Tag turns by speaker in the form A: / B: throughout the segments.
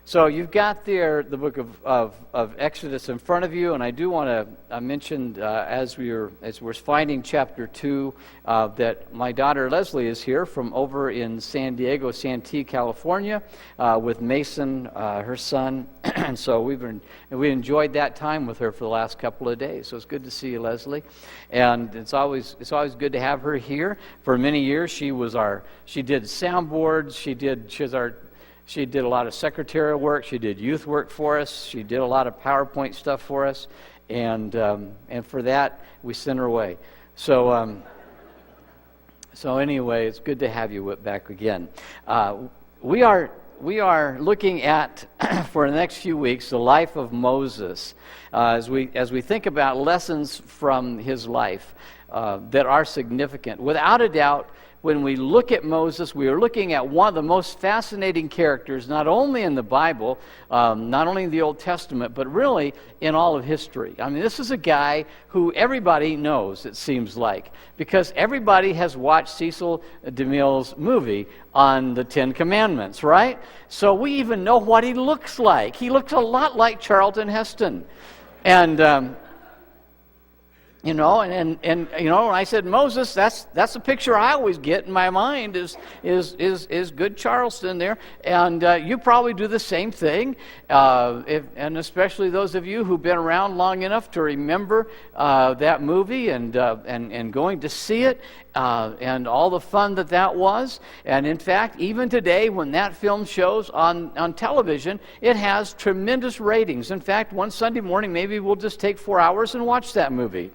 A: So you've got there the book of Exodus in front of you, and I do want to mention as we're finding chapter 2 that my daughter Leslie is here from over in San Diego, Santee, California, with Mason, her son, and so we enjoyed that time with her for the last couple of days. So it's good to see you, Leslie, and it's always good to have her here. For many years, she did soundboards. She did a lot of secretarial work. She did youth work for us. She did a lot of PowerPoint stuff for us, and for that we sent her away. So anyway, it's good to have you back again. We are looking at for the next few weeks the life of Moses as we think about lessons from his life that are significant. Without a doubt, when we look at Moses, we are looking at one of the most fascinating characters, not only in the Bible, not only in the Old Testament, but really in all of history. I mean, this is a guy who everybody knows, it seems like, because everybody has watched Cecil DeMille's movie on the Ten Commandments, right? So we even know what he looks like. He looks a lot like Charlton Heston. And when I said Moses, that's a picture I always get in my mind is good Charleston there, and you probably do the same thing, and especially those of you who've been around long enough to remember that movie and going to see it, and all the fun that was. And in fact, even today, when that film shows on television, it has tremendous ratings. In fact, one Sunday morning, maybe we'll just take 4 hours and watch that movie,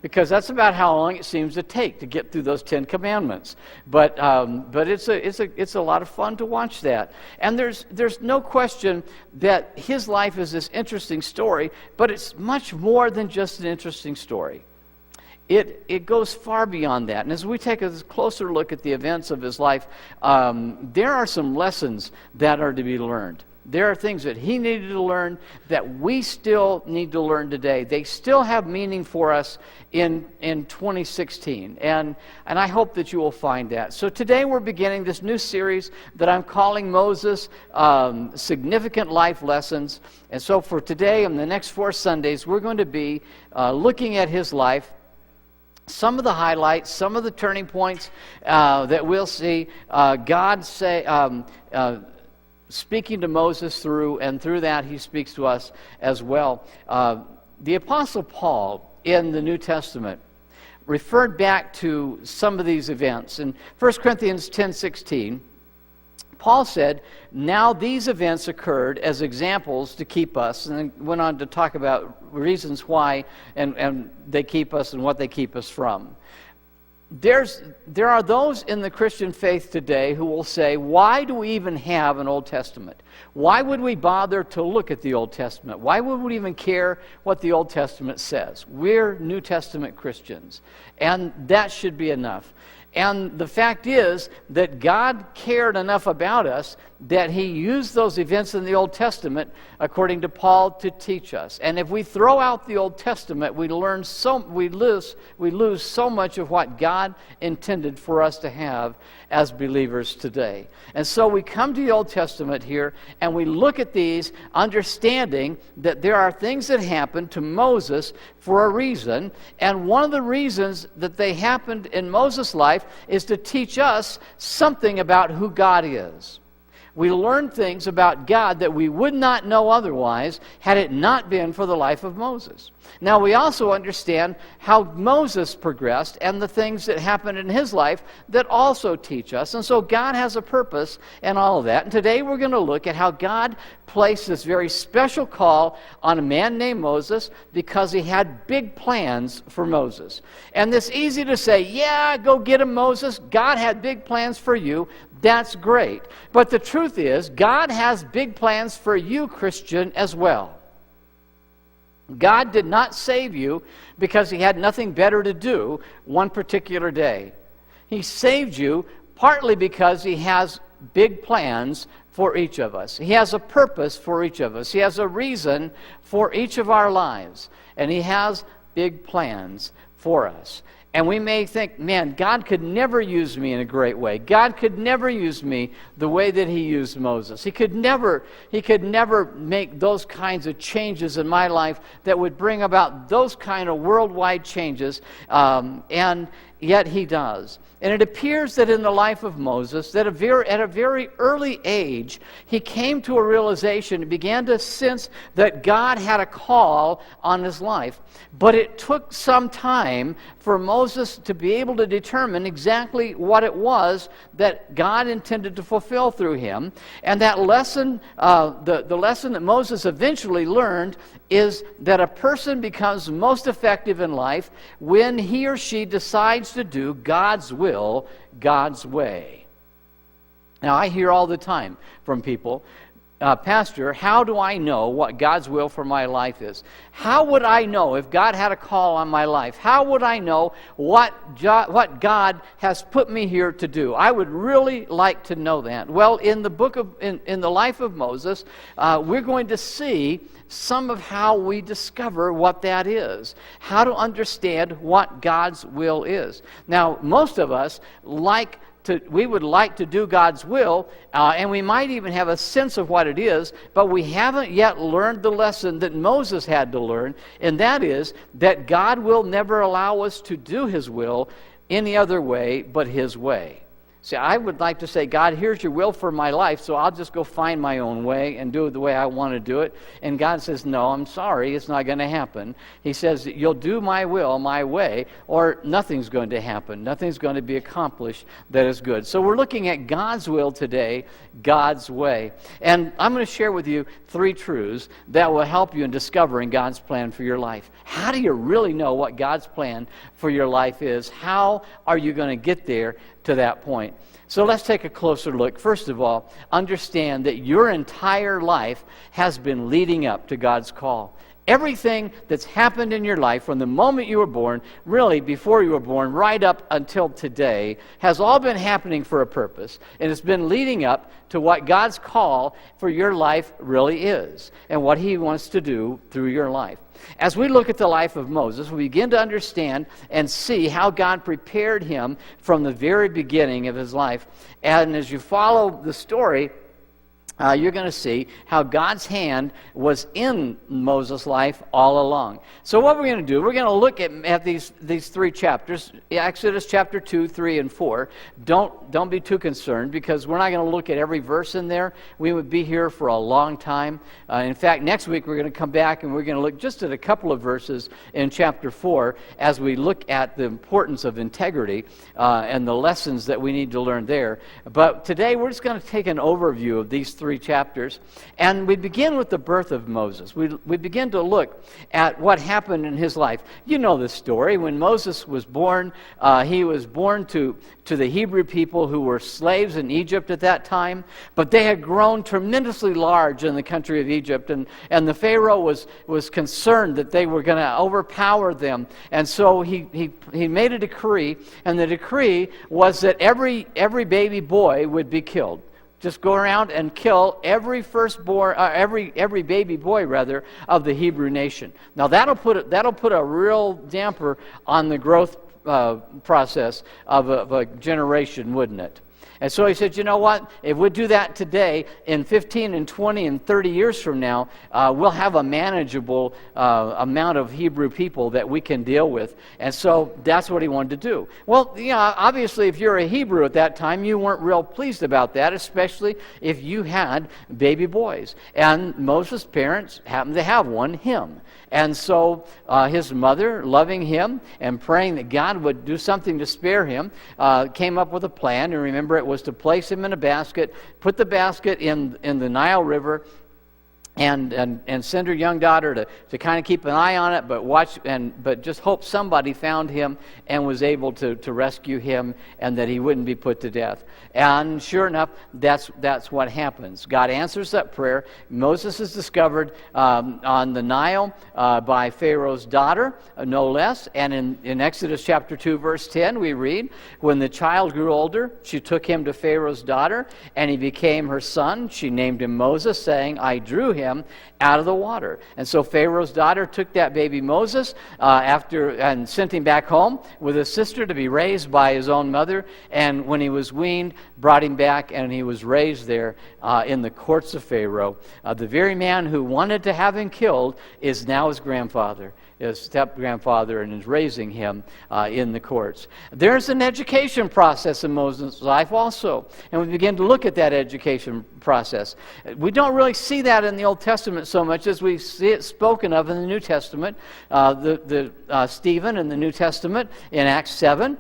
A: because that's about how long it seems to take to get through those 10 Commandments. But it's a lot of fun to watch that. And there's no question that his life is this interesting story, but it's much more than just an interesting story. It goes far beyond that. And as we take a closer look at the events of his life, there are some lessons that are to be learned. There are things that he needed to learn that we still need to learn today. They still have meaning for us in 2016. And I hope that you will find that. So today we're beginning this new series that I'm calling Moses, Significant Life Lessons. And so for today and the next 4 Sundays, we're going to be looking at his life, some of the highlights, some of the turning points that we'll see God say, speaking to Moses through that he speaks to us as well. The Apostle Paul in the New Testament referred back to some of these events. In 1 Corinthians 10:16, Paul said, "Now these events occurred as examples to keep us," and then went on to talk about reasons why and they keep us and what they keep us from. There are those in the Christian faith today who will say, why do we even have an Old Testament? Why would we bother to look at the Old Testament? Why would we even care what the Old Testament says? We're New Testament Christians, and that should be enough. And the fact is that God cared enough about us that he used those events in the Old Testament, according to Paul, to teach us. And if we throw out the Old Testament, we lose so much of what God intended for us to have as believers today. And so we come to the Old Testament here, and we look at these, understanding that there are things that happened to Moses for a reason, and one of the reasons that they happened in Moses' life is to teach us something about who God is. We learn things about God that we would not know otherwise had it not been for the life of Moses. Now, we also understand how Moses progressed and the things that happened in his life that also teach us. And so God has a purpose in all of that. And today we're going to look at how God placed this very special call on a man named Moses because he had big plans for Moses. And it's easy to say, yeah, go get him, Moses. God had big plans for you. That's great. But the truth is, God has big plans for you, Christian, as well. God did not save you because he had nothing better to do one particular day. He saved you partly because he has big plans for each of us. He has a purpose for each of us. He has a reason for each of our lives. And he has big plans for us. And we may think, man, God could never use me in a great way. God could never use me the way that he used Moses. He could never make those kinds of changes in my life that would bring about those kind of worldwide changes. And yet he does. And it appears that in the life of Moses, that at a very early age, he came to a realization, and began to sense that God had a call on his life. But it took some time for Moses to be able to determine exactly what it was that God intended to fulfill through him. And that lesson, the lesson that Moses eventually learned, is that a person becomes most effective in life when he or she decides to do God's will, God's way. Now, I hear all the time from people, Pastor, how do I know what God's will for my life is? How would I know if God had a call on my life? How would I know what God has put me here to do? I would really like to know that. Well, in the life of Moses, we're going to see some of how we discover what that is, how to understand what God's will is. Now, most of us we would like to do God's will, and we might even have a sense of what it is, but we haven't yet learned the lesson that Moses had to learn, and that is that God will never allow us to do his will any other way but his way. See, I would like to say, God, here's your will for my life, so I'll just go find my own way and do it the way I want to do it. And God says, no, I'm sorry, it's not going to happen. He says, you'll do my will, my way, or nothing's going to happen. Nothing's going to be accomplished that is good. So we're looking at God's will today, God's way. And I'm going to share with you 3 truths that will help you in discovering God's plan for your life. How do you really know what God's plan for your life is? How are you going to get there to that point? So let's take a closer look. First of all, understand that your entire life has been leading up to God's call. Everything that's happened in your life from the moment you were born, really before you were born, right up until today, has all been happening for a purpose. And it's been leading up to what God's call for your life really is and what he wants to do through your life. As we look at the life of Moses, we begin to understand and see how God prepared him from the very beginning of his life. And as you follow the story, you're going to see how God's hand was in Moses' life all along. So what we're going to do, we're going to look at these 3 chapters, Exodus chapter 2, 3, and 4. Don't be too concerned, because we're not going to look at every verse in there. We would be here for a long time. In fact, next week we're going to come back and we're going to look just at a couple of verses in chapter 4 as we look at the importance of integrity and the lessons that we need to learn there. But today we're just going to take an overview of these 3 chapters, and we begin with the birth of Moses. We begin to look at what happened in his life. You know the story. When Moses was born, he was born to the Hebrew people who were slaves in Egypt at that time, but they had grown tremendously large in the country of Egypt, and the Pharaoh was concerned that they were going to overpower them, and so he made a decree, and the decree was that every baby boy would be killed. Just go around and kill every firstborn, every baby boy rather, of the Hebrew nation. Now that'll put a real damper on the growth process of a generation, wouldn't it? And so he said, you know what? If we do that today, in 15 and 20 and 30 years from now, we'll have a manageable amount of Hebrew people that we can deal with. And so that's what he wanted to do. Well, obviously, if you're a Hebrew at that time, you weren't real pleased about that, especially if you had baby boys. And Moses' parents happened to have one, him. And so his mother, loving him and praying that God would do something to spare him, came up with a plan. And remember, it was to place him in a basket, put the basket in the Nile River, and send her young daughter to kind of keep an eye on it, but just hope somebody found him and was able to rescue him, and that he wouldn't be put to death. And sure enough, that's what happens. God answers that prayer. Moses is discovered on the Nile by Pharaoh's daughter, no less. And in Exodus chapter 2, verse 10, we read, when the child grew older, she took him to Pharaoh's daughter, and he became her son. She named him Moses, saying, I drew him them out of the water. And so Pharaoh's daughter took that baby Moses and sent him back home with his sister to be raised by his own mother. And when he was weaned, brought him back, and he was raised there in the courts of Pharaoh. The very man who wanted to have him killed is now his grandfather, his step-grandfather, and is raising him in the courts. There's an education process in Moses' life also, and we begin to look at that education process. We don't really see that in the Old Testament so much as we see it spoken of in the New Testament. Stephen in the New Testament in Acts 7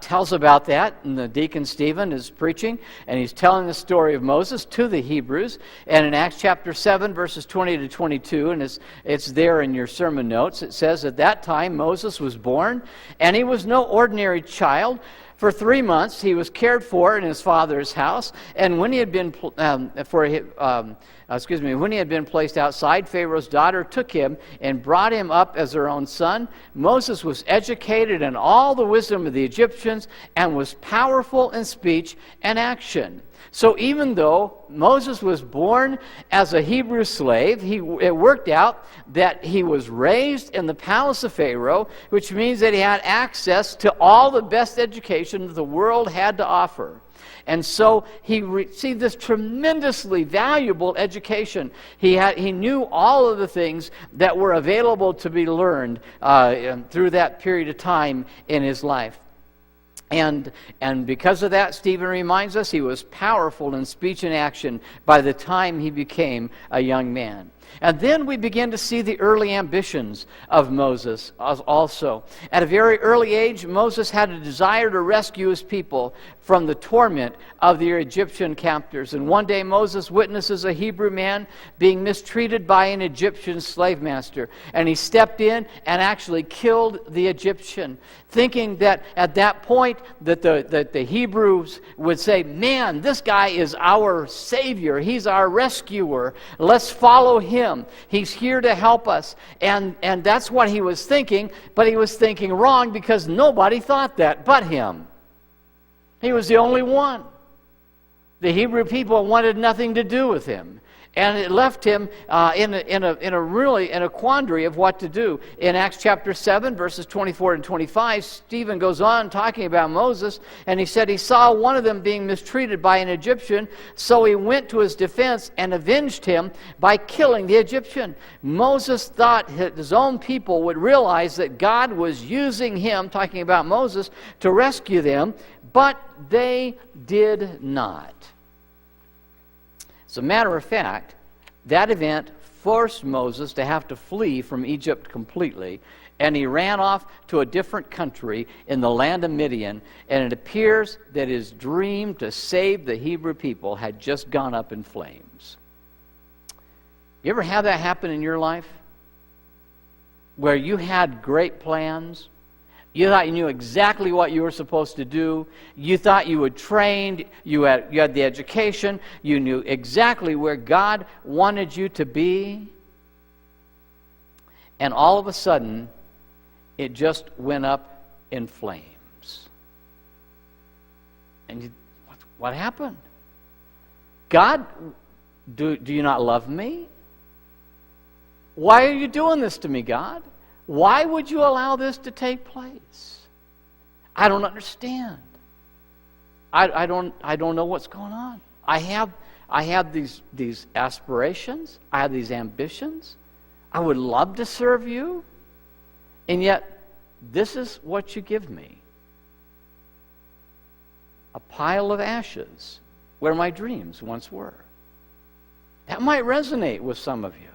A: tells about that, and the deacon Stephen is preaching, and he's telling the story of Moses to the Hebrews. And in Acts chapter 7, verses 20 to 22, and it's there in your sermon notes, it says, "At that time Moses was born, and he was no ordinary child. For 3 months he was cared for in his father's house, and when he had been placed outside, Pharaoh's daughter took him and brought him up as her own son. Moses was educated in all the wisdom of the Egyptians and was powerful in speech and action." So even though Moses was born as a Hebrew slave, it worked out that he was raised in the palace of Pharaoh, which means that he had access to all the best education that the world had to offer. And so he received this tremendously valuable education. He knew all of the things that were available to be learned through that period of time in his life. And because of that, Stephen reminds us he was powerful in speech and action by the time he became a young man. And then we begin to see the early ambitions of Moses also. At a very early age, Moses had a desire to rescue his people from the torment of the Egyptian captors. And one day Moses witnesses a Hebrew man being mistreated by an Egyptian slave master. And he stepped in and actually killed the Egyptian, thinking that at that point that the Hebrews would say, "Man, this guy is our Savior. He's our rescuer. Let's follow him. He's here to help us." And that's what he was thinking, but he was thinking wrong because nobody thought that but him. He was the only one. The Hebrew people wanted nothing to do with him. And it left him in a quandary of what to do. In Acts chapter 7, verses 24 and 25, Stephen goes on talking about Moses, and he said he saw one of them being mistreated by an Egyptian, so he went to his defense and avenged him by killing the Egyptian. Moses thought his own people would realize that God was using him, talking about Moses, to rescue them, but they did not. As a matter of fact, that event forced Moses to have to flee from Egypt completely, and he ran off to a different country in the land of Midian, and it appears that his dream to save the Hebrew people had just gone up in flames. You ever have that happen in your life? Where you had great plans, you thought you knew exactly what you were supposed to do. You thought you had trained. You had the education. You knew exactly where God wanted you to be. And all of a sudden, it just went up in flames. And what happened? God, do you not love me? Why are you doing this to me, God? Why would you allow this to take place? I don't understand. I don't know what's going on. I have these aspirations. I have these ambitions. I would love to serve you. And yet, this is what you give me. A pile of ashes where my dreams once were. That might resonate with some of you.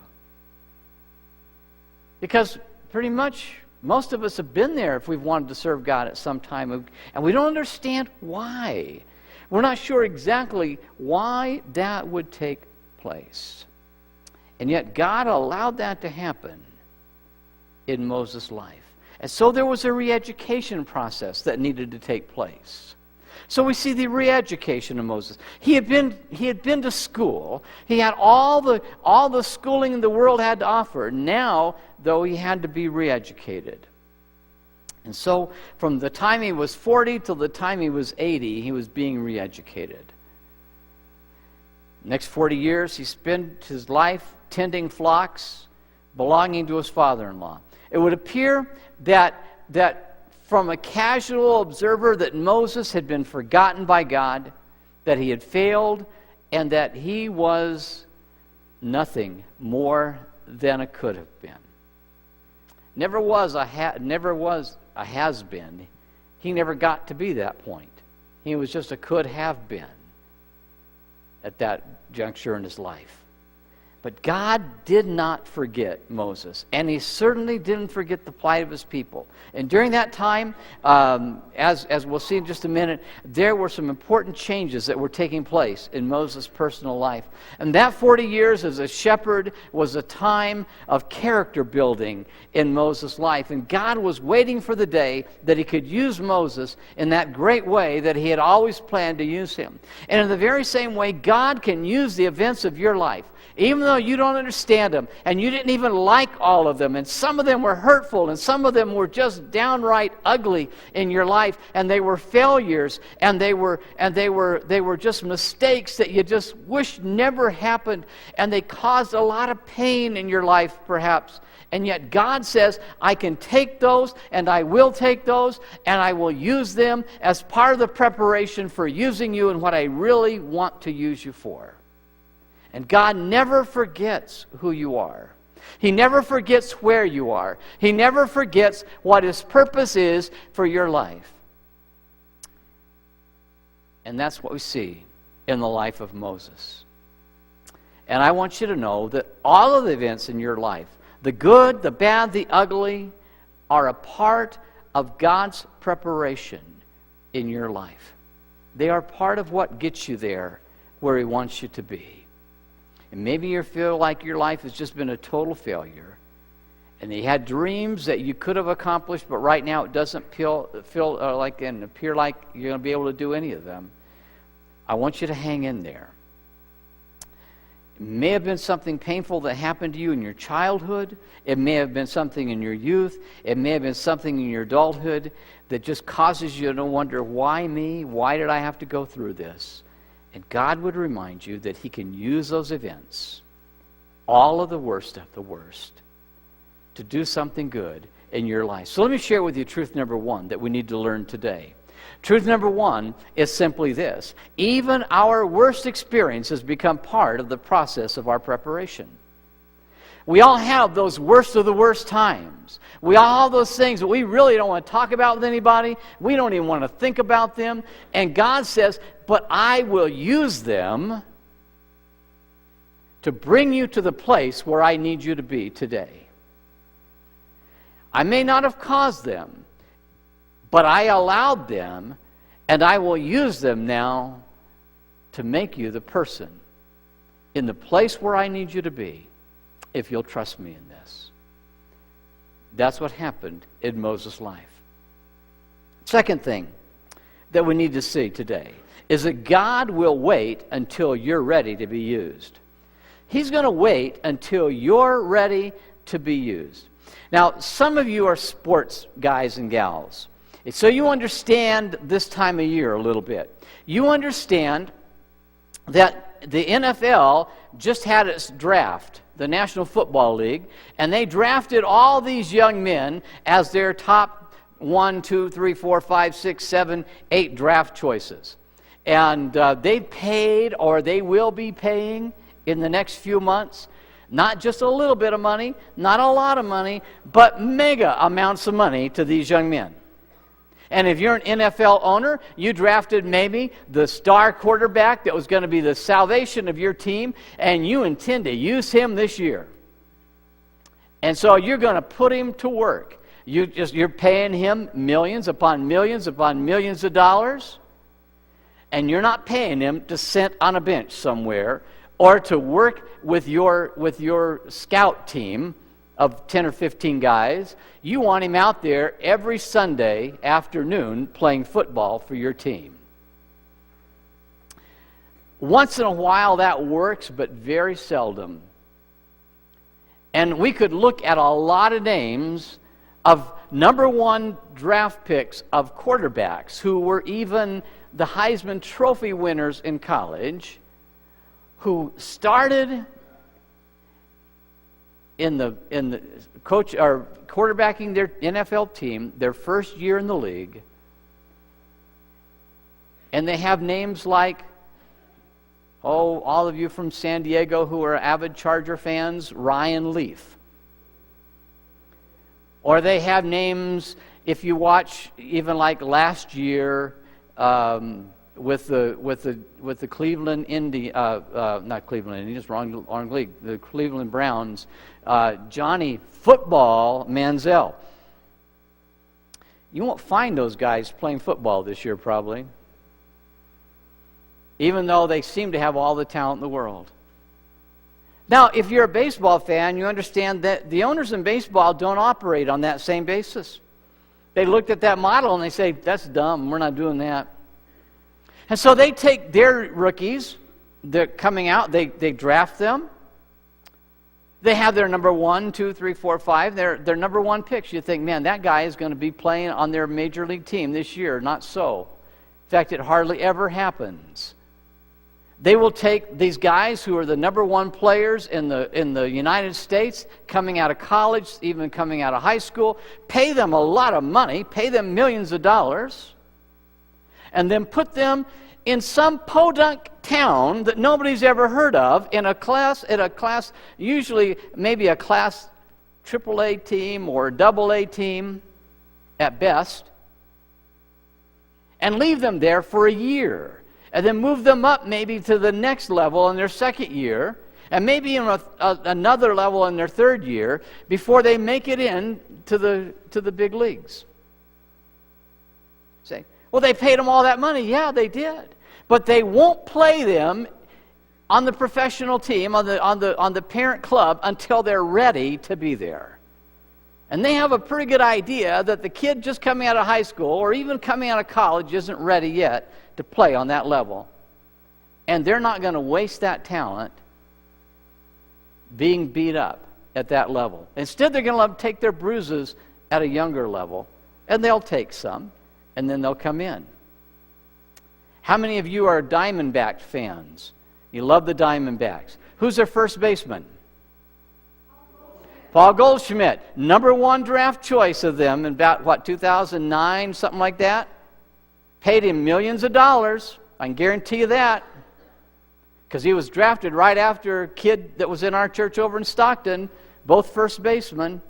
A: Because pretty much most of us have been there if we've wanted to serve God at some time, and we don't understand why. We're not sure exactly why that would take place. And yet God allowed that to happen in Moses' life. And so there was a re-education process that needed to take place. So we see the re-education of Moses. He had been to school. He had all the schooling the world had to offer. Now, though, he had to be re-educated. And so from the time he was 40 till the time he was 80, he was being re-educated. Next 40 years, he spent his life tending flocks belonging to his father-in-law. It would appear that from a casual observer that Moses had been forgotten by God, that he had failed, and that he was nothing more than a could have been. Never was a has-been. He never got to be that point. He was just a could have been at that juncture in his life. But God did not forget Moses, and he certainly didn't forget the plight of his people. And during that time, as we'll see in just a minute, there were some important changes that were taking place in Moses' personal life. And that 40 years as a shepherd was a time of character building in Moses' life. And God was waiting for the day that he could use Moses in that great way that he had always planned to use him. And in the very same way, God can use the events of your life, even though you don't understand them, and you didn't even like all of them, and some of them were hurtful, and some of them were just downright ugly in your life, and they were failures, and they were just mistakes that you just wish never happened, and they caused a lot of pain in your life, perhaps. And yet God says, I can take those, and I will take those, and I will use them as part of the preparation for using you in what I really want to use you for. And God never forgets who you are. He never forgets where you are. He never forgets what his purpose is for your life. And that's what we see in the life of Moses. And I want you to know that all of the events in your life, the good, the bad, the ugly, are a part of God's preparation in your life. They are part of what gets you there where he wants you to be. And maybe you feel like your life has just been a total failure, and you had dreams that you could have accomplished, but right now it doesn't feel like and appear like you're going to be able to do any of them. I want you to hang in there. It may have been something painful that happened to you in your childhood. It may have been something in your youth. It may have been something in your adulthood that just causes you to wonder, why me? Why did I have to go through this? And God would remind you that he can use those events, all of the worst of the worst, to do something good in your life. So let me share with you truth number one that we need to learn today. Truth number one is simply this: even our worst experiences become part of the process of our preparation. We all have those worst of the worst times. We all have those things that we really don't want to talk about with anybody. We don't even want to think about them. And God says, but I will use them to bring you to the place where I need you to be today. I may not have caused them, but I allowed them, and I will use them now to make you the person in the place where I need you to be, if you'll trust me in this. That's what happened in Moses' life. Second thing that we need to see today is that God will wait until you're ready to be used. He's going to wait until you're ready to be used. Now, some of you are sports guys and gals, so you understand this time of year a little bit. You understand that the NFL just had its draft, the National Football League, and they drafted all these young men as their top 1, 2, 3, 4, 5, 6, 7, 8 draft choices. And they paid, or they will be paying in the next few months, not just a little bit of money, not a lot of money, but mega amounts of money to these young men. And if you're an NFL owner, you drafted maybe the star quarterback that was going to be the salvation of your team, and you intend to use him this year. And so you're going to put him to work. You're paying him millions upon millions upon millions of dollars, and you're not paying him to sit on a bench somewhere or to work with your scout team of 10 or 15 guys. You want him out there every Sunday afternoon playing football for your team. Once in a while that works, but very seldom. And we could look at a lot of names of number one draft picks of quarterbacks who were even the Heisman Trophy winners in college, who started in the coach or quarterbacking their NFL team their first year in the league, and they have names like, all of you from San Diego who are avid Charger fans, Ryan Leaf. Or they have names, if you watch even like last year with the Cleveland not Cleveland Indians, wrong league, the Cleveland Browns, Johnny Football Manziel. You won't find those guys playing football this year probably, even though they seem to have all the talent in the world. Now, if you're a baseball fan, you understand that the owners in baseball don't operate on that same basis. They looked at that model and they say, that's dumb, we're not doing that. And so they take their rookies, they're coming out, they draft them. They have their number 1, 2, 3, 4, 5, their number 1 picks. You think, man, that guy is going to be playing on their major league team this year. Not so. In fact, it hardly ever happens. They will take these guys who are the number 1 players in the United States, coming out of college, even coming out of high school, pay them a lot of money, pay them millions of dollars, and then put them in some podunk town that nobody's ever heard of, in a class, usually maybe a class AAA team or AA team at best, and leave them there for a year. And then move them up maybe to the next level in their second year, and maybe in another level in their third year, before they make it in to the big leagues. Say, well, they paid them all that money. Yeah, they did. But they won't play them on the professional team, on the parent club, until they're ready to be there. And they have a pretty good idea that the kid just coming out of high school or even coming out of college isn't ready yet to play on that level. And they're not going to waste that talent being beat up at that level. Instead, they're going to take their bruises at a younger level, and they'll take some, and then they'll come in. How many of you are Diamondback fans? You love the Diamondbacks. Who's their first baseman? Paul Goldschmidt, number 1 draft choice of them in about, 2009, something like that? Paid him millions of dollars, I can guarantee you that, because he was drafted right after a kid that was in our church over in Stockton, both first basemen.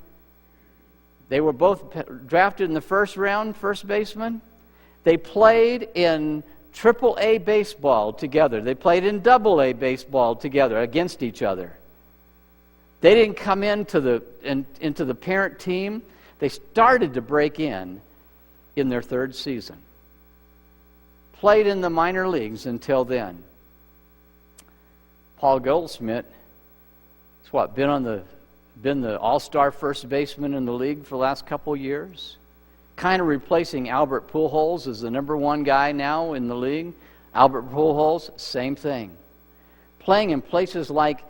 A: They were both drafted in the first round, first baseman. They played in AAA baseball together. They played in AA baseball together against each other. They didn't come into the parent team. They started to break in their third season. Played in the minor leagues until then. Paul Goldschmidt has been the all-star first baseman in the league for the last couple years. Kind of replacing Albert Pujols as the number 1 guy now in the league. Albert Pujols, same thing. Playing in places like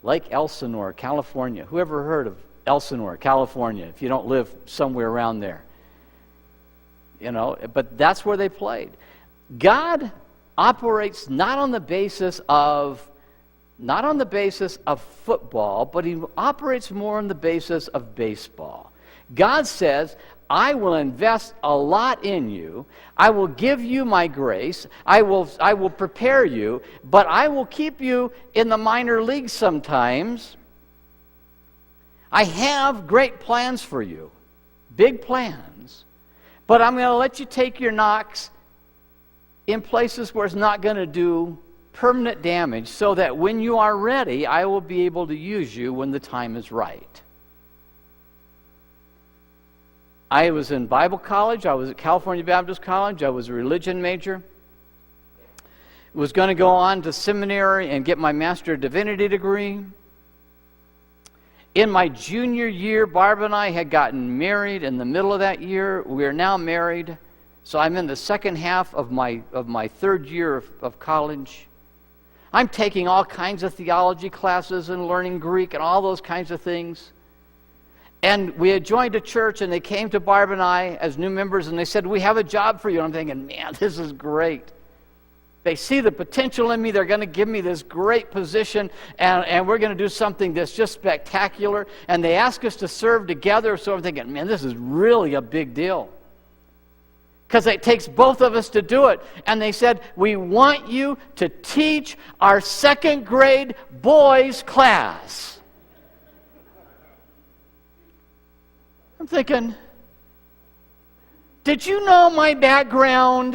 A: Lake Elsinore, California. Who ever heard of Elsinore, California, if you don't live somewhere around there? But that's where they played. God operates not on the basis of football, but he operates more on the basis of baseball. God says, I will invest a lot in you. I will give you my grace. I will prepare you, but I will keep you in the minor leagues sometimes. I have great plans for you, big plans, but I'm going to let you take your knocks in places where it's not going to do permanent damage, so that when you are ready, I will be able to use you when the time is right. I was in Bible college. I was at California Baptist College. I was a religion major. Was going to go on to seminary and get my Master of Divinity degree. In my junior year, Barb and I had gotten married in the middle of that year. We are now married. So I'm in the second half of my third year of college. I'm taking all kinds of theology classes and learning Greek and all those kinds of things. And we had joined a church, and they came to Barb and I as new members, and they said, we have a job for you. And I'm thinking, man, this is great. They see the potential in me. They're going to give me this great position, and we're going to do something that's just spectacular. And they ask us to serve together, so I'm thinking, man, this is really a big deal. Because it takes both of us to do it. And they said, we want you to teach our second grade boys class. I'm thinking, did you know my background?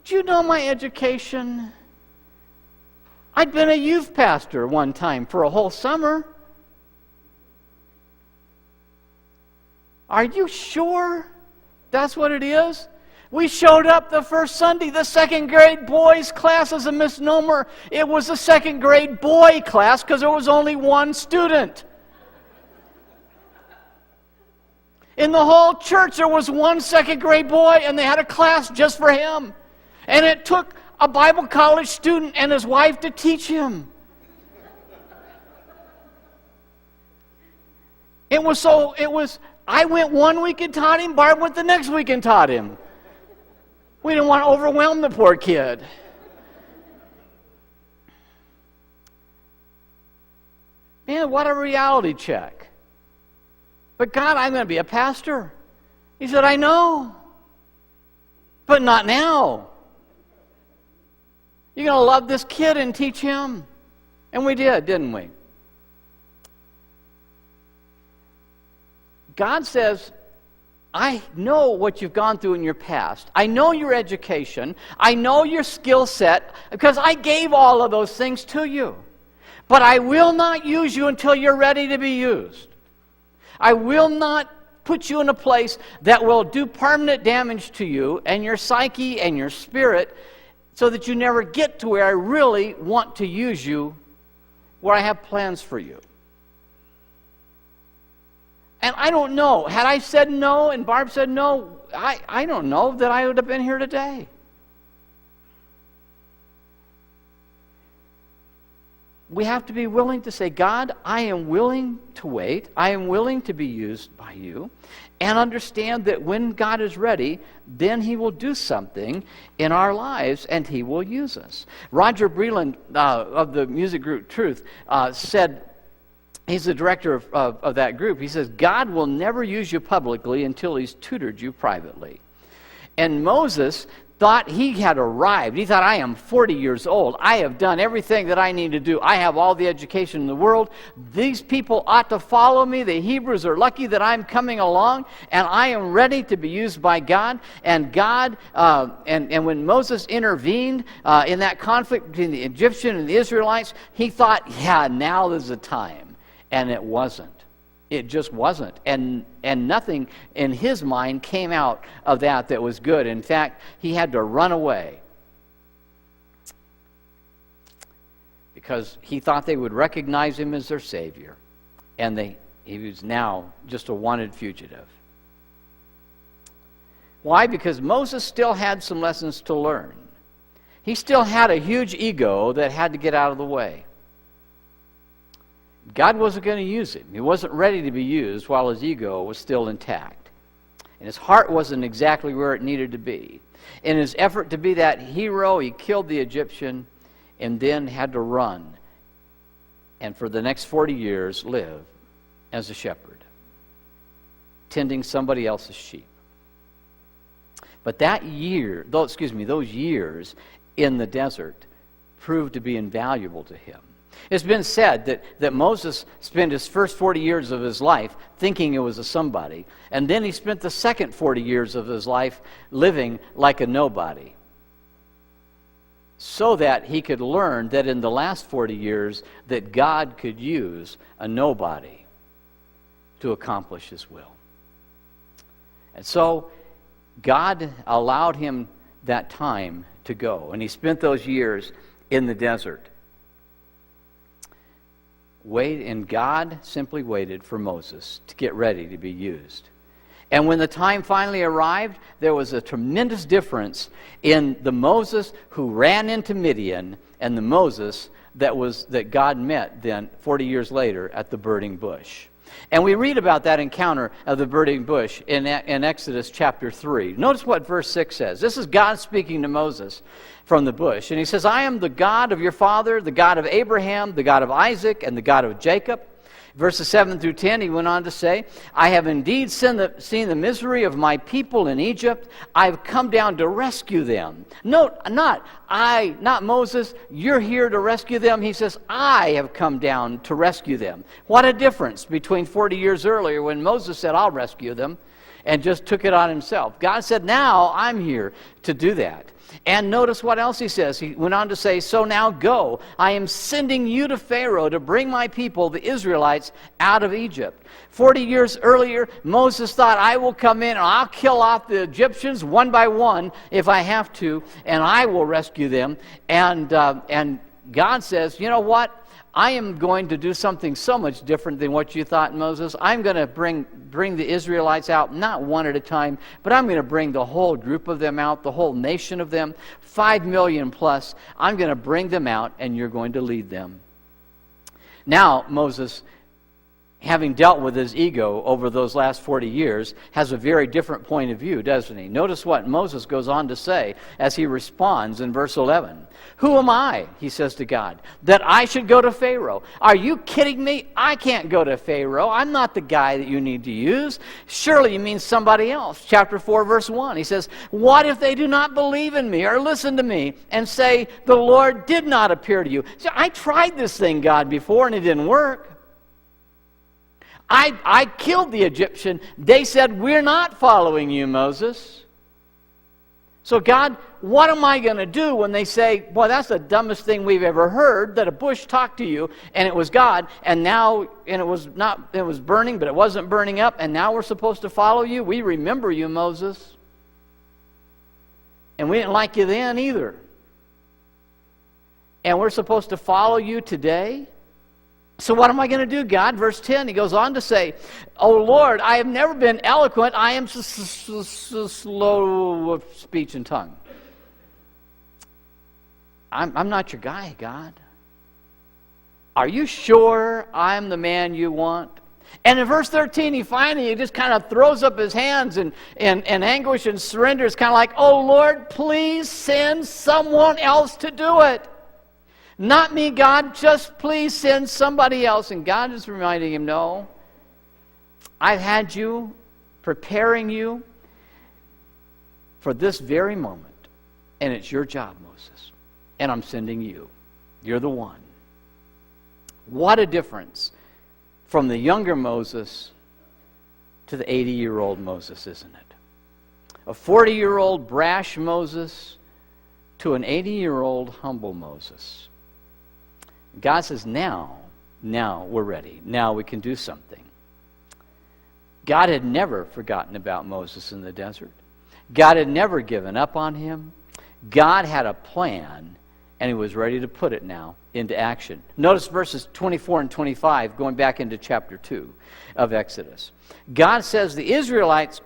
A: Did you know my education? I'd been a youth pastor one time for a whole summer. Are you sure that's what it is? We showed up the first Sunday. The second grade boys class is a misnomer. It was a second grade boy class because there was only one student. In the whole church, there was one second grade boy, and they had a class just for him. And it took a Bible college student and his wife to teach him. I went one week and taught him, Barb went the next week and taught him. We didn't want to overwhelm the poor kid. Man, what a reality check. But God, I'm going to be a pastor. He said, I know, but not now. You're going to love this kid and teach him. And we did, didn't we? God says, I know what you've gone through in your past. I know your education. I know your skill set because I gave all of those things to you. But I will not use you until you're ready to be used. I will not put you in a place that will do permanent damage to you and your psyche and your spirit so that you never get to where I really want to use you, where I have plans for you. And I don't know. Had I said no and Barb said no, I don't know that I would have been here today. We have to be willing to say, God, I am willing to wait. I am willing to be used by you. And understand that when God is ready, then He will do something in our lives and He will use us. Roger Breland of the music group Truth said, he's the director of that group. He says, God will never use you publicly until He's tutored you privately. And Moses thought he had arrived. He thought, I am 40 years old. I have done everything that I need to do. I have all the education in the world. These people ought to follow me. The Hebrews are lucky that I'm coming along, and I am ready to be used by God. And God, and when Moses intervened in that conflict between the Egyptian and the Israelites, he thought, yeah, now is the time. And it wasn't. It just wasn't. And nothing in his mind came out of that was good. In fact, he had to run away because he thought they would recognize him as their Savior. And he was now just a wanted fugitive. Why? Because Moses still had some lessons to learn. He still had a huge ego that had to get out of the way. God wasn't going to use him. He wasn't ready to be used while his ego was still intact. And his heart wasn't exactly where it needed to be. In his effort to be that hero, he killed the Egyptian and then had to run. And for the next 40 years, live as a shepherd, tending somebody else's sheep. But those years in the desert proved to be invaluable to him. It's been said that Moses spent his first 40 years of his life thinking it was a somebody, and then he spent the second 40 years of his life living like a nobody, so that he could learn that in the last 40 years that God could use a nobody to accomplish His will. And so God allowed him that time to go, and he spent those years in the desert. And God simply waited for Moses to get ready to be used. And when the time finally arrived, there was a tremendous difference in the Moses who ran into Midian and the Moses that God met then 40 years later at the burning bush. And we read about that encounter of the burning bush in Exodus chapter 3. Notice what verse 6 says. This is God speaking to Moses from the bush. And he says, I am the God of your father, the God of Abraham, the God of Isaac, and the God of Jacob. Verses 7 through 10, he went on to say, I have indeed seen the misery of my people in Egypt. I've come down to rescue them. Note, not Moses, you're here to rescue them. He says, I have come down to rescue them. What a difference between 40 years earlier when Moses said, I'll rescue them, and just took it on himself. God said, now I'm here to do that. And notice what else he says. He went on to say, so now go. I am sending you to Pharaoh to bring my people, the Israelites, out of Egypt. 40 years earlier, Moses thought, I will come in and I'll kill off the Egyptians one by one if I have to, and I will rescue them. And God says, you know what? I am going to do something so much different than what you thought, Moses. I'm going to bring the Israelites out, not one at a time, but I'm going to bring the whole group of them out, the whole nation of them, 5 million plus. I'm going to bring them out, and you're going to lead them. Now, Moses, having dealt with his ego over those last 40 years, has a very different point of view, doesn't he? Notice what Moses goes on to say as he responds in verse 11. Who am I, he says to God, that I should go to Pharaoh? Are you kidding me? I can't go to Pharaoh. I'm not the guy that you need to use. Surely you mean somebody else. Chapter 4, verse 1, he says, what if they do not believe in me or listen to me and say, the Lord did not appear to you? So I tried this thing, God, before, and it didn't work. I killed the Egyptian. They said, we're not following you, Moses. So God, what am I going to do when they say, boy, that's the dumbest thing we've ever heard, that a bush talked to you, and it was God, and it was burning, but it wasn't burning up, and now we're supposed to follow you? We remember you, Moses. And we didn't like you then either. And we're supposed to follow you today? So what am I going to do, God? Verse 10, he goes on to say, oh Lord, I have never been eloquent. I am slow of speech and tongue. I'm not your guy, God. Are you sure I'm the man you want? And in verse 13, he just kind of throws up his hands in anguish and surrender. It's kind of like, oh Lord, please send someone else to do it. Not me, God, just please send somebody else. And God is reminding him, no, I've had you, preparing you for this very moment. And it's your job, Moses. And I'm sending you. You're the one. What a difference from the younger Moses to the 80-year-old Moses, isn't it? A 40-year-old brash Moses to an 80-year-old humble Moses. God says, now we're ready. Now we can do something. God had never forgotten about Moses in the desert. God had never given up on him. God had a plan, and he was ready to put it now into action. Notice verses 24 and 25, going back into chapter 2 of Exodus. God says the Israelites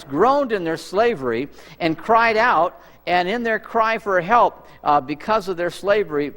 A: groaned in their slavery and cried out, and in their cry for help, because of their slavery,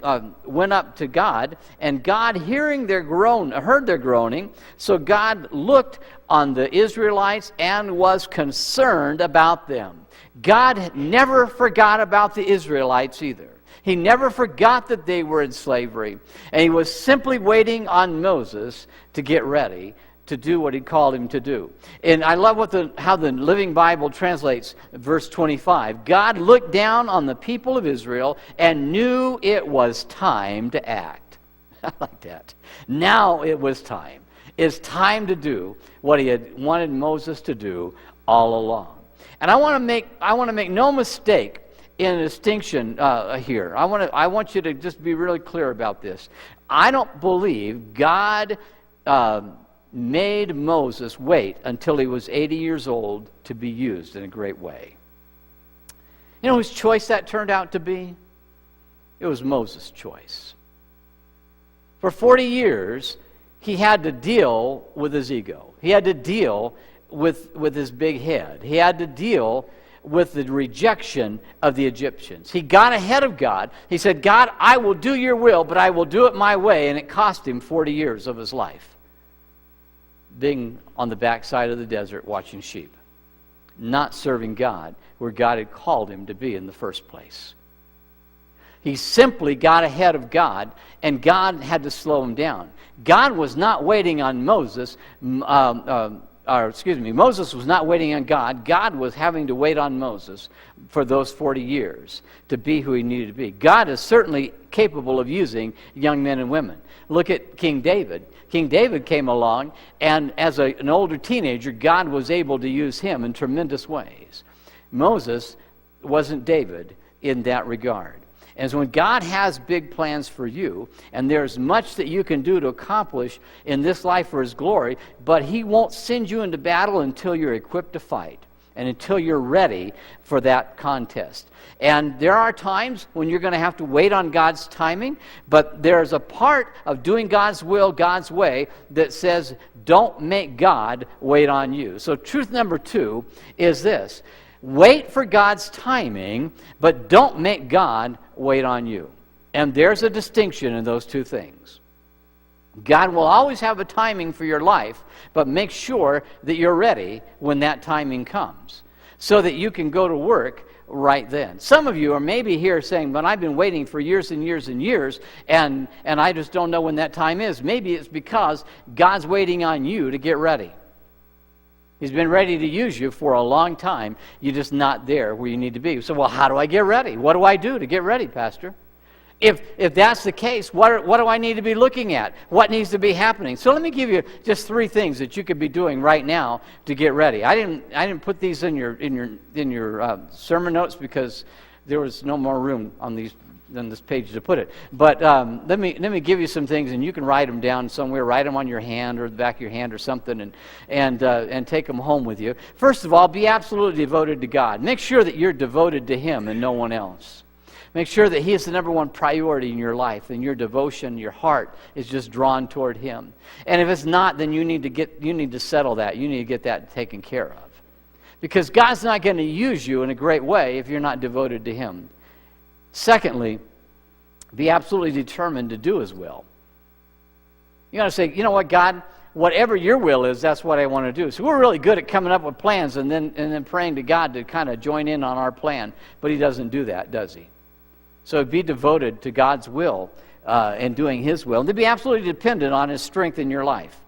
A: went up to God. And God, heard their groaning. So God looked on the Israelites and was concerned about them. God never forgot about the Israelites either. He never forgot that they were in slavery. And he was simply waiting on Moses to get ready to do what he called him to do. And I love how the Living Bible translates verse 25. God looked down on the people of Israel and knew it was time to act. I like that. Now it was time. It's time to do what he had wanted Moses to do all along. And I want to make no mistake in a distinction here. I want you to just be really clear about this. I don't believe God made Moses wait until he was 80 years old to be used in a great way. You know whose choice that turned out to be? It was Moses' choice. For 40 years, he had to deal with his ego. He had to deal with his big head. He had to deal with the rejection of the Egyptians. He got ahead of God. He said, God, I will do your will, but I will do it my way. And it cost him 40 years of his life. being on the backside of the desert watching sheep, not serving God where God had called him to be in the first place. He simply got ahead of God, and God had to slow him down. God was not waiting on Moses. Moses was not waiting on God. God was having to wait on Moses for those 40 years to be who he needed to be. God is certainly capable of using young men and women. Look at King David. King David came along, and as an older teenager, God was able to use him in tremendous ways. Moses wasn't David in that regard. And so when God has big plans for you, and there's much that you can do to accomplish in this life for his glory, but he won't send you into battle until you're equipped to fight and until you're ready for that contest. And there are times when you're going to have to wait on God's timing, but there's a part of doing God's will, God's way, that says don't make God wait on you. So truth number 2 is this: wait for God's timing, but don't make God wait on you. And there's a distinction in those two things. God will always have a timing for your life, but make sure that you're ready when that timing comes so that you can go to work right then. Some of you are maybe here saying, but I've been waiting for years and years and years, and I just don't know when that time is. Maybe it's because God's waiting on you to get ready. He's been ready to use you for a long time. You're just not there where you need to be. So, well, how do I get ready? What do I do to get ready, Pastor? If that's the case, what do I need to be looking at? What needs to be happening? So let me give you just 3 things that you could be doing right now to get ready. I didn't put these in your sermon notes because there was no more room on this page to put it. But let me give you some things, and you can write them down somewhere. Write them on your hand or the back of your hand or something, and take them home with you. First of all, be absolutely devoted to God. Make sure that you're devoted to him and no one else. Make sure that he is the number one priority in your life, and your devotion, your heart is just drawn toward him. And if it's not, then you need to settle that. You need to get that taken care of. Because God's not going to use you in a great way if you're not devoted to him. Secondly, be absolutely determined to do his will. You got to say, you know what, God, whatever your will is, that's what I want to do. So we're really good at coming up with plans and then praying to God to kind of join in on our plan. But he doesn't do that, does he? So be devoted to God's will and doing his will. And to be absolutely dependent on his strength in your life.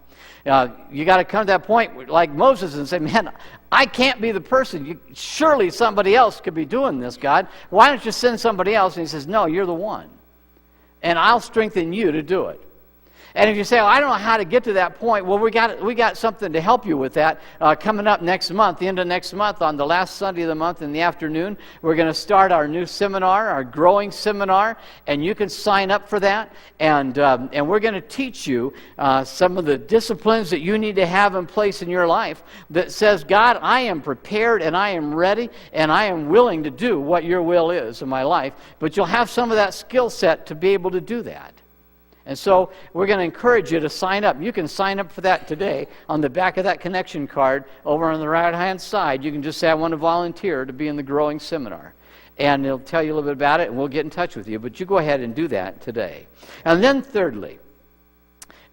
A: You got to come to that point like Moses and say, man, I can't be the person. Surely somebody else could be doing this, God. Why don't you send somebody else? And he says, no, you're the one. And I'll strengthen you to do it. And if you say, I don't know how to get to that point, well, we got something to help you with that. Coming up next month, the end of next month, on the last Sunday of the month in the afternoon, we're going to start our new seminar, our growing seminar, and you can sign up for that. And we're going to teach you some of the disciplines that you need to have in place in your life that says, God, I am prepared and I am ready and I am willing to do what your will is in my life. But you'll have some of that skill set to be able to do that. And so we're going to encourage you to sign up. You can sign up for that today. On the back of that connection card over on the right-hand side, you can just say, I want to volunteer to be in the growing seminar. And it'll tell you a little bit about it, and we'll get in touch with you. But you go ahead and do that today. And then thirdly,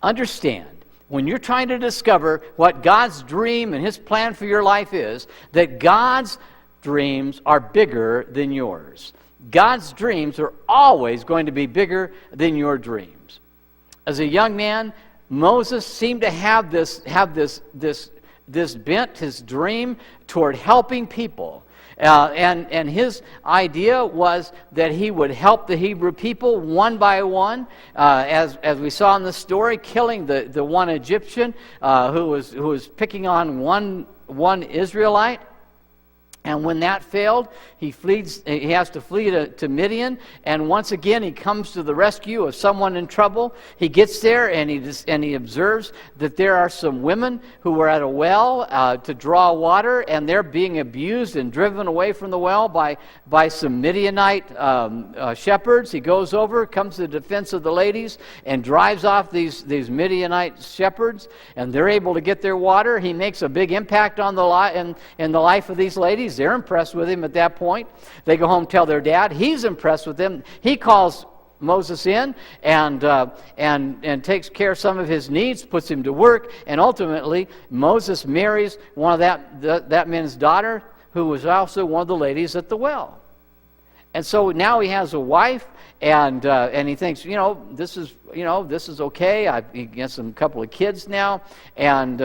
A: understand, when you're trying to discover what God's dream and his plan for your life is, that God's dreams are bigger than yours. God's dreams are always going to be bigger than your dreams. As a young man, Moses seemed to have this bent, his dream toward helping people. And his idea was that he would help the Hebrew people one by one, as we saw in the story, killing the one Egyptian who was picking on one Israelite. And when that failed, he has to flee to Midian. And once again, he comes to the rescue of someone in trouble. He gets there and he observes that there are some women who were at a well to draw water, and they're being abused and driven away from the well by some Midianite shepherds. He goes over, comes to the defense of the ladies, and drives off these Midianite shepherds, and they're able to get their water. He makes a big impact on in the life of these ladies. They're impressed with him at that point. They go home, tell their dad. He's impressed with them. He calls Moses in and takes care of some of his needs, puts him to work, and ultimately Moses marries one of that man's daughter, who was also one of the ladies at the well. And so now he has a wife, and he thinks, this is okay. He gets a couple of kids now, and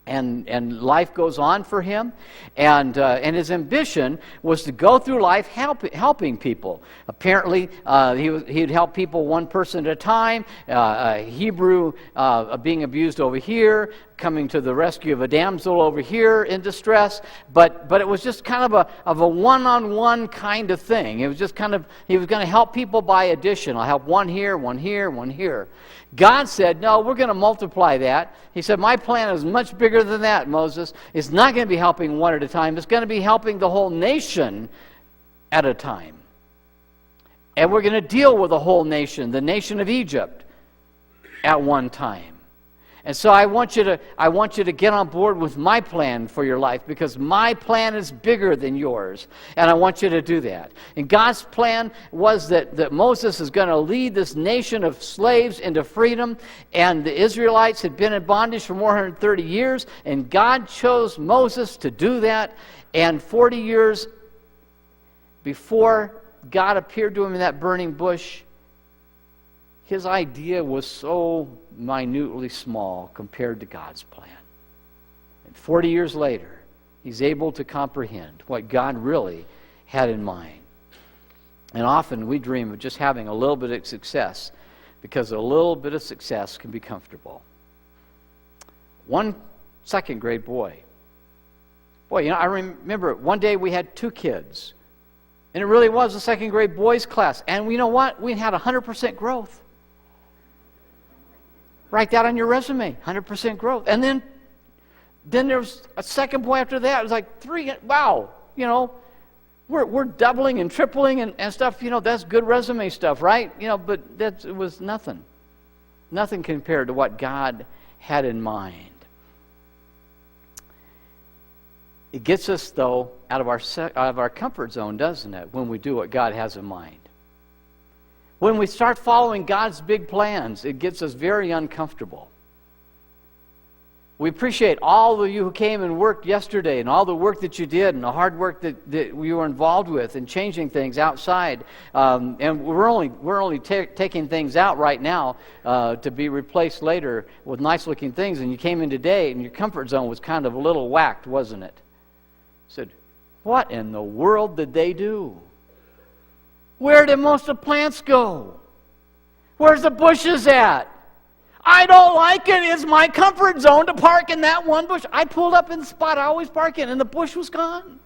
A: life goes on for him, and his ambition was to go through life helping people. Apparently, he'd help people one person at a time. Hebrew being abused over here, coming to the rescue of a damsel over here in distress. But it was just kind of a one-on-one kind of thing. It was just he was going to help people by addition. I'll help one here, one here, one here. God said, no, we're going to multiply that. He said, my plan is much bigger than that, Moses. It's not going to be helping one at a time. It's going to be helping the whole nation at a time. And we're going to deal with the whole nation, the nation of Egypt, at one time. And so I want you to get on board with my plan for your life, because my plan is bigger than yours, and I want you to do that. And God's plan was that Moses is going to lead this nation of slaves into freedom, and the Israelites had been in bondage for more than 130 years, and God chose Moses to do that. And 40 years before God appeared to him in that burning bush, his idea was so minutely small compared to God's plan. And 40 years later, he's able to comprehend what God really had in mind. And often we dream of just having a little bit of success, because a little bit of success can be comfortable. One second grade boy. I remember one day we had 2 kids, and it really was a second grade boys class. And you know what? We had 100% growth. Write that on your resume, 100% growth. And then there was a second boy after that. It was like 3. Wow, we're doubling and tripling and stuff. That's good resume stuff, right? But it was nothing. Nothing compared to what God had in mind. It gets us, though, out of our comfort zone, doesn't it, when we do what God has in mind? When we start following God's big plans, it gets us very uncomfortable. We appreciate all of you who came and worked yesterday, and all the work that you did, and the hard work that we were involved with in changing things outside. And we're only taking things out right now to be replaced later with nice-looking things. And you came in today, and your comfort zone was kind of a little whacked, wasn't it? You said, what in the world did they do? Where did most of the plants go? Where's the bushes at? I don't like it. It's my comfort zone to park in that one bush. I pulled up in the spot I always park in, and the bush was gone.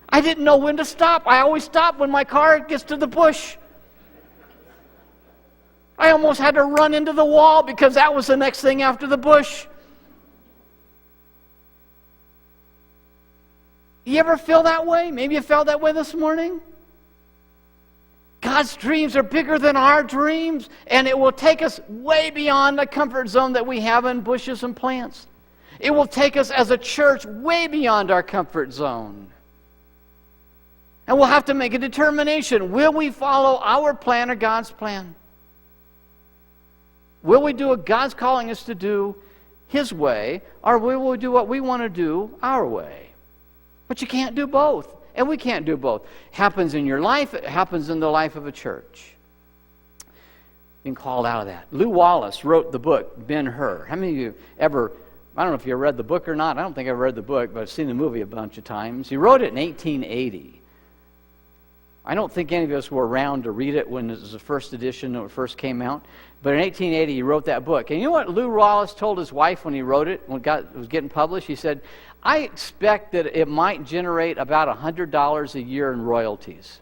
A: I didn't know when to stop. I always stop when my car gets to the bush. I almost had to run into the wall because that was the next thing after the bush. You ever feel that way? Maybe you felt that way this morning. God's dreams are bigger than our dreams, and it will take us way beyond the comfort zone that we have in bushes and plants. It will take us as a church way beyond our comfort zone. And we'll have to make a determination. Will we follow our plan or God's plan? Will we do what God's calling us to do His way, or will we do what we want to do our way? But you can't do both. And we can't do both. It happens in your life, it happens in the life of a church. Being called out of that. Lew Wallace wrote the book, Ben-Hur. How many of you ever, I don't know if you read the book or not, I don't think I've read the book, but I've seen the movie a bunch of times. He wrote it in 1880. I don't think any of us were around to read it when it was the first edition, when it first came out. But in 1880, he wrote that book. And you know what Lew Wallace told his wife when he wrote it, when it was getting published? He said, I expect that it might generate about $100 a year in royalties.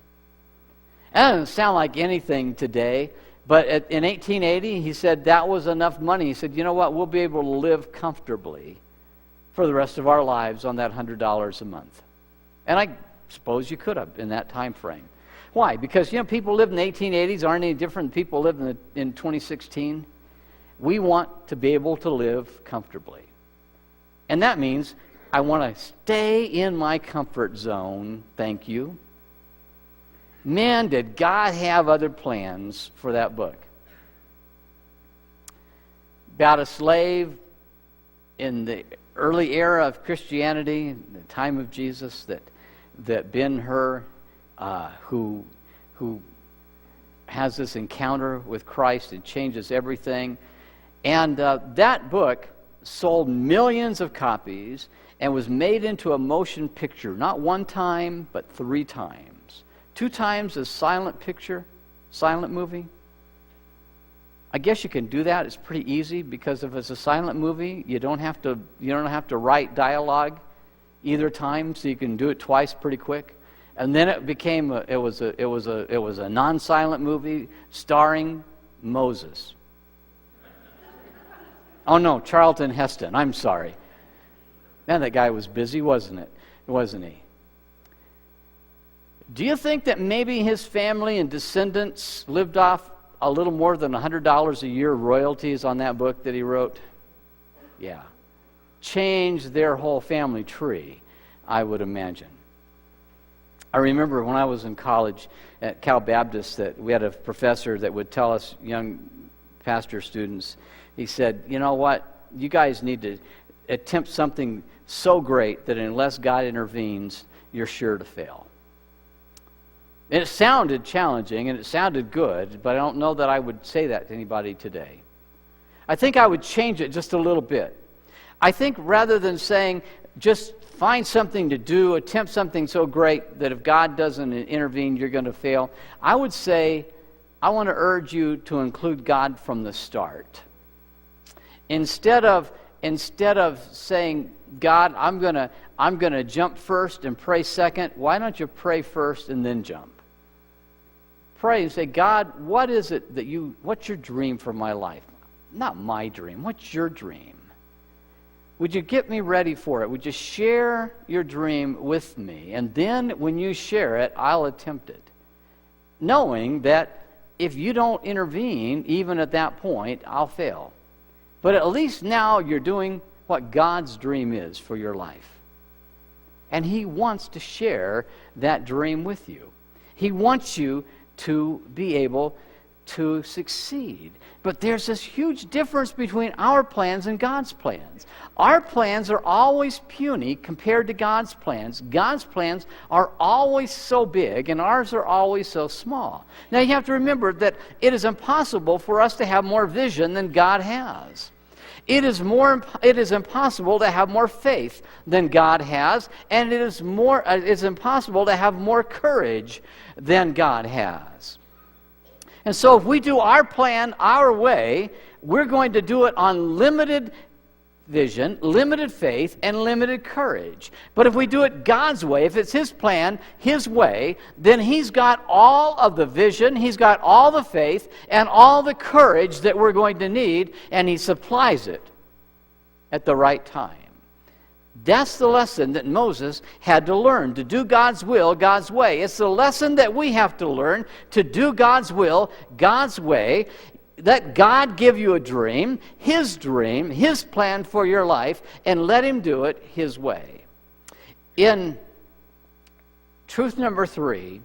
A: That doesn't sound like anything today, but in 1880, he said that was enough money. He said, you know what, we'll be able to live comfortably for the rest of our lives on that $100 a month. And I suppose you could have in that time frame. Why? Because, people lived in the 1880s aren't any different than people living in 2016. We want to be able to live comfortably. And that means I want to stay in my comfort zone, thank you. Man, did God have other plans for that book. About a slave in the early era of Christianity, the time of Jesus, that Ben-Hur, who has this encounter with Christ and changes everything. And that book sold millions of copies and was made into a motion picture, not one time, but 3 times. 2 times a silent picture, silent movie. I guess you can do that. It's pretty easy because if it's a silent movie, you don't have to write dialogue either time, so you can do it twice pretty quick. And then it became it was a non-silent movie starring Moses. Oh no, Charlton Heston. I'm sorry. Man, that guy was busy, wasn't he? Do you think that maybe his family and descendants lived off a little more than $100 a year royalties on that book that he wrote? Yeah. Changed their whole family tree, I would imagine. I remember when I was in college at Cal Baptist that we had a professor that would tell us young pastor students, he said, you know what, you guys need to attempt something so great that unless God intervenes, you're sure to fail. And it sounded challenging and it sounded good, but I don't know that I would say that to anybody today. I think I would change it just a little bit. I think rather than saying just find something to do, attempt something so great that if God doesn't intervene, you're going to fail, I would say I want to urge you to include God from the start. Instead of saying, God, I'm going to jump first and pray second, why don't you pray first and then jump? Pray and say, God, what is it what's your dream for my life? Not my dream, what's your dream? Would you get me ready for it? Would you share your dream with me? And then when you share it, I'll attempt it. Knowing that if you don't intervene, even at that point, I'll fail. But at least now you're doing what God's dream is for your life. And He wants to share that dream with you. He wants you to be able to succeed. But there's this huge difference between our plans and God's plans. Our plans are always puny compared to God's plans. God's plans are always so big, and ours are always so small. Now you have to remember that it is impossible for us to have more vision than God has. It is impossible to have more faith than God has, and it is impossible to have more courage than God has. And so if we do our plan our way, we're going to do it on limited vision, limited faith, and limited courage. But if we do it God's way, if it's His plan, His way, then He's got all of the vision, He's got all the faith, and all the courage that we're going to need, and He supplies it at the right time. That's the lesson that Moses had to learn, to do God's will, God's way. It's the lesson that we have to learn, to do God's will, God's way. Let God give you a dream, His plan for your life, and let Him do it His way. In truth number 3,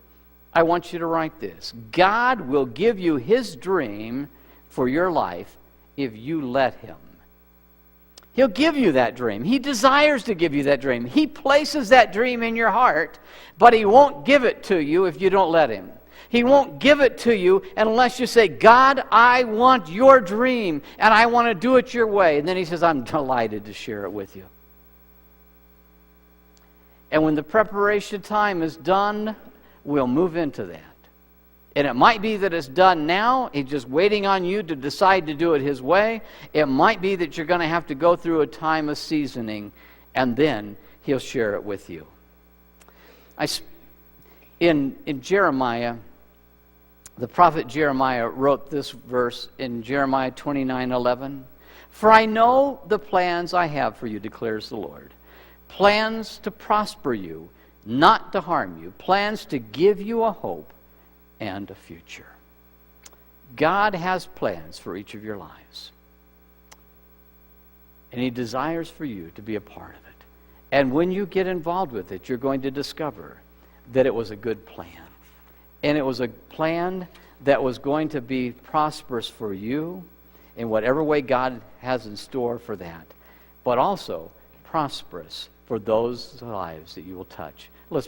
A: I want you to write this. God will give you His dream for your life if you let Him. He'll give you that dream. He desires to give you that dream. He places that dream in your heart, but He won't give it to you if you don't let Him. He won't give it to you unless you say, God, I want your dream, and I want to do it your way. And then He says, I'm delighted to share it with you. And when the preparation time is done, we'll move into that. And it might be that it's done now. He's just waiting on you to decide to do it His way. It might be that you're going to have to go through a time of seasoning, and then He'll share it with you. In Jeremiah, the prophet Jeremiah wrote this verse in Jeremiah 29:11. For I know the plans I have for you, declares the Lord. Plans to prosper you, not to harm you. Plans to give you a hope and a future. God has plans for each of your lives. And He desires for you to be a part of it. And when you get involved with it, you're going to discover that it was a good plan. And it was a plan that was going to be prosperous for you in whatever way God has in store for that, but also prosperous for those lives that you will touch. Let's